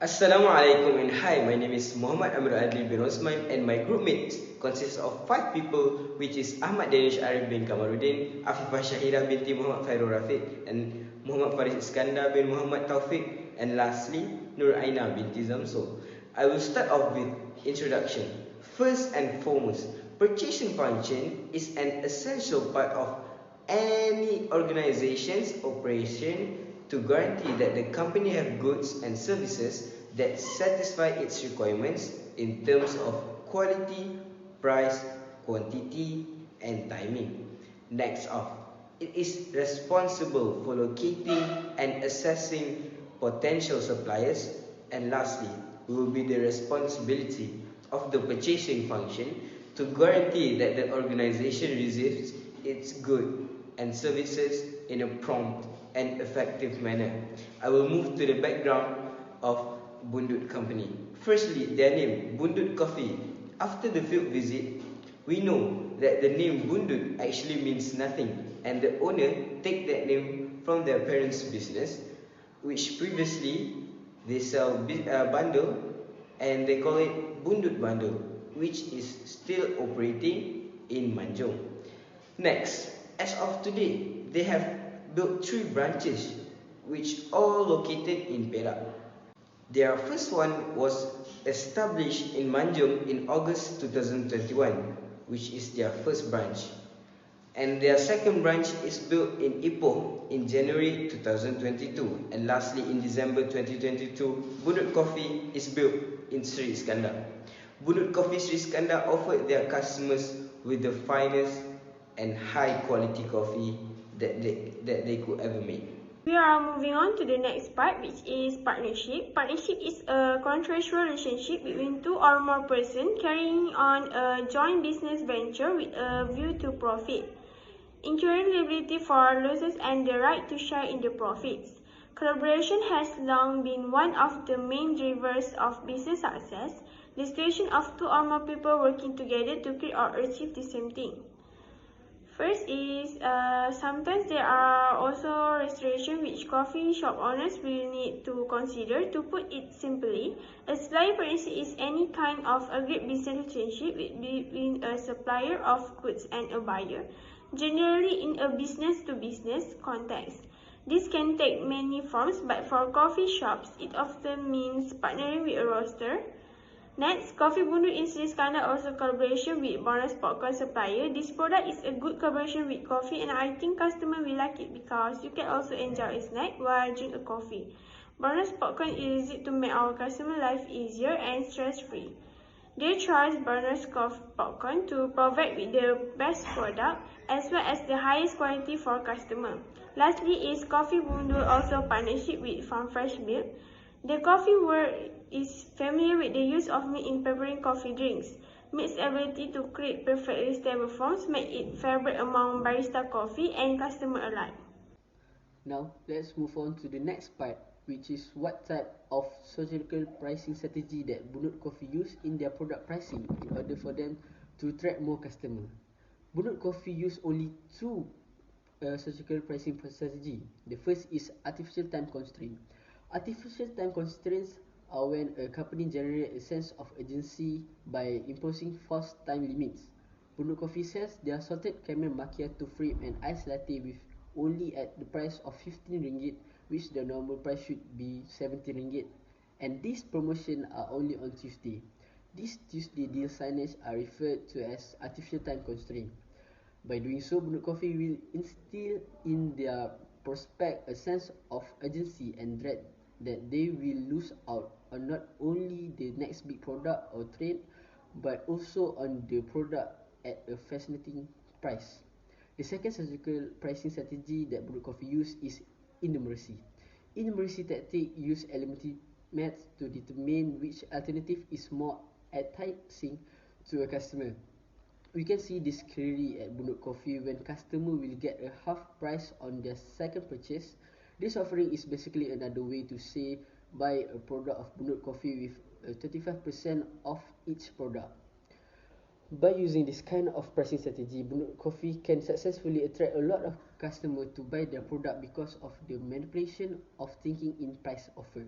Assalamualaikum and hi, my name is Muhammad AMEERUL bin ROSMAN and my group mates consists of 5 people, which is AHMAD, DANISH, ARIF bin KAMARUDIN, AFIFAH SHAHIRAH BINTI MOHAMAD FAIRUL RAFIQH, and MOHD ISKANDAR bin MOHAMAD TAUFIK, and lastly AINA BINTI ZAMSOL. I will start off with introduction. First and foremost, purchasing function is an essential part of any organization's operation to guarantee that the company have goods and services that satisfy its requirements in terms of quality, price, quantity, and timing. Next up, it is responsible for locating and assessing potential suppliers, and lastly, will be the responsibility of the purchasing function to guarantee that the organization receives its goods and services in a prompt and effective manner. I will move to the background of Bundut company. Firstly, their name, Bundut Coffee. After the field visit, we know that the name Bundut actually means nothing, and the owner take that name from their parents' business, which previously they sell bundle, and they call it Bundut Bundle, which is still operating in Manjung. Next, as of today, they have built 3 branches, which all located in Perak. Their first one was established in Manjung in August 2021, which is their first branch. And their second branch is built in Ipoh in January 2022. And lastly, in December 2022, Bundut Coffee is built in Sri Iskandar. Bundut Coffee Sri Iskandar offered their customers with the finest and high quality coffee that they could ever make. We are moving on to the next part, which is partnership. Partnership is a contractual relationship between 2 or more persons carrying on a joint business venture with a view to profit, incurring liability for losses and the right to share in the profits. Collaboration has long been one of the main drivers of business success, the situation of 2 or more people working together to create or achieve the same thing. First is, sometimes there are also restrictions which coffee shop owners will need to consider. To put it simply, a supplier partnership is any kind of agreed business relationship between a supplier of goods and a buyer, generally in a business-to-business context. This can take many forms, but for coffee shops, it often means partnering with a roaster. Next, Coffee Bundut in Sri Iskandar also collaboration with Bonus Popcorn supplier. This product is a good collaboration with coffee, and I think customer will like it because you can also enjoy a snack while drink a coffee. Bonus Popcorn is easy to make our customer life easier and stress-free. They trust Bonus Popcorn to provide with the best product as well as the highest quality for customer. Lastly is Coffee Bundut also partnership with Farm Fresh Milk. The coffee world is familiar with the use of milk in preparing coffee drinks. Milk's ability to create perfectly stable forms make it favorite among barista coffee and customer alike. Now, let's move on to the next part, which is what type of surgical pricing strategy that Bundut Coffee use in their product pricing in order for them to attract more customers. Bundut Coffee use only 2 surgical pricing strategy. The first is artificial time constraint. Artificial time constraints are when a company generates a sense of urgency by imposing false time limits. Bundut Coffee sells their salted caramel macchiato frame and iced latte with only at the price of 15 ringgit, which the normal price should be 70 ringgit. And these promotions are only on Tuesday. These Tuesday deal signage are referred to as artificial time constraint. By doing so, Bundut Coffee will instill in their prospect a sense of urgency and dread that they will lose out on not only the next big product or trend, but also on the product at a fascinating price. The second surgical pricing strategy that Bundut Coffee use is innumeracy. Innumeracy tactic use elementary maths to determine which alternative is more enticing to a customer. We can see this clearly at Bundut Coffee when customer will get a half price on their second purchase. This offering is basically another way to say buy a product of Bundut Coffee with 35% off each product. By using this kind of pricing strategy, Bundut Coffee can successfully attract a lot of customers to buy their product because of the manipulation of thinking in price offer.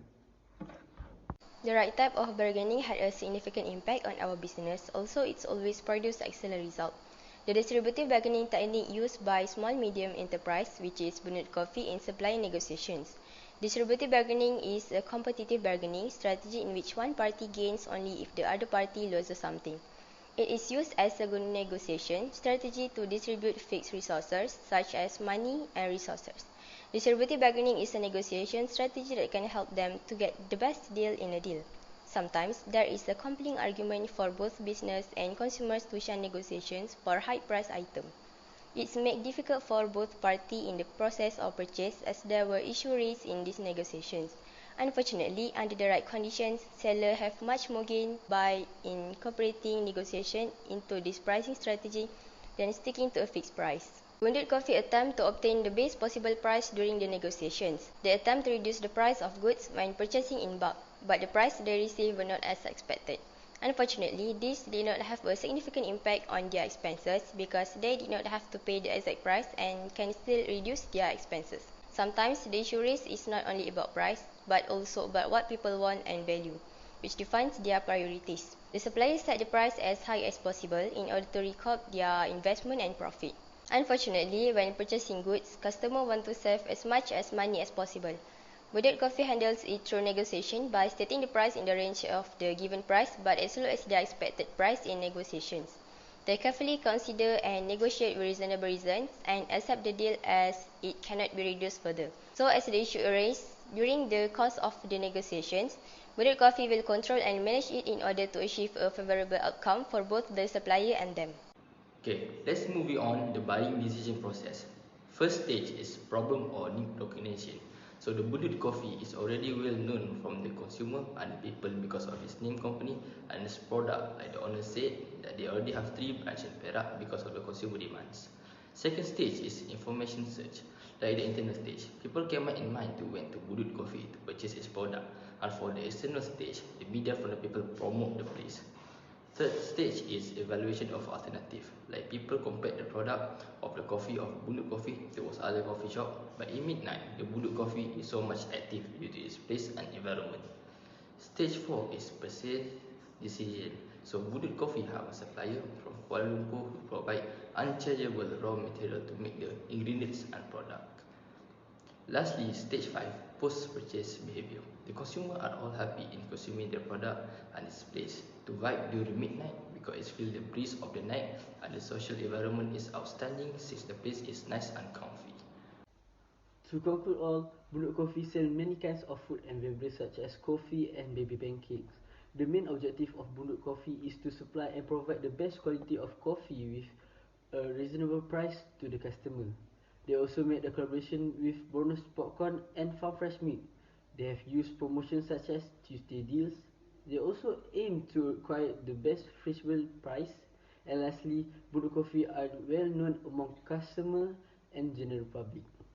The right type of bargaining had a significant impact on our business, also it's always produced excellent result. The distributive bargaining technique used by small-medium enterprise, which is Bundut Coffee in supply negotiations. Distributive bargaining is a competitive bargaining strategy in which one party gains only if the other party loses something. It is used as a negotiation strategy to distribute fixed resources such as money and resources. Distributive bargaining is a negotiation strategy that can help them to get the best deal in a deal. Sometimes there is a compelling argument for both business and consumers to shun negotiations for high-price items. It's made difficult for both parties in the process of purchase as there were issues raised in these negotiations. Unfortunately, under the right conditions, sellers have much more gain by incorporating negotiation into this pricing strategy than sticking to a fixed price. Bundut Coffee attempt to obtain the best possible price during the negotiations. They attempt to reduce the price of goods when purchasing in bulk, but the price they received were not as expected. Unfortunately, this did not have a significant impact on their expenses because they did not have to pay the exact price and can still reduce their expenses. Sometimes the issue raised is not only about price, but also about what people want and value, which defines their priorities. The suppliers set the price as high as possible in order to recoup their investment and profit. Unfortunately, when purchasing goods, customers want to save as much as money as possible. Bundut Coffee handles it through negotiation by stating the price in the range of the given price but as low as their expected price in negotiations. They carefully consider and negotiate with reasonable reasons and accept the deal as it cannot be reduced further. So as the issue arises during the course of the negotiations, Bundut Coffee will control and manage it in order to achieve a favorable outcome for both the supplier and them. Okay, let's move on the buying decision process. First stage is problem or need recognition. So the Bundut Coffee is already well known from the consumer and the people because of its name company and its product. Like the owner said that they already have 3 branches in Perak because of the consumer demands. Second stage is information search. Like the internal stage, people came in mind to went to Bundut Coffee to purchase its product. And for the external stage, the media from the people promote the place. Third stage is evaluation of alternative. Like people compared the product of the coffee of Bundut Coffee towards other coffee shop, but in midnight, the Bundut Coffee is so much active due to its place and environment. Stage 4 is purchase decision. So Bundut Coffee have a supplier from Kuala Lumpur who provide unchargeable raw material to make the ingredients and product. Lastly, stage 5, post-purchase behavior. The consumer are all happy in consuming the product and its place to vibe during midnight because it feels the breeze of the night and the social environment is outstanding since the place is nice and comfy. To conclude all, Bundut Coffee sells many kinds of food and beverages such as coffee and baby pancakes. The main objective of Bundut Coffee is to supply and provide the best quality of coffee with a reasonable price to the customer. They also made a collaboration with Bonus Popcorn and Farm Fresh Meat. They have used promotions such as Tuesday deals. They also aim to acquire the best reasonable price. And lastly, Bundut Coffee are well known among customers and general public.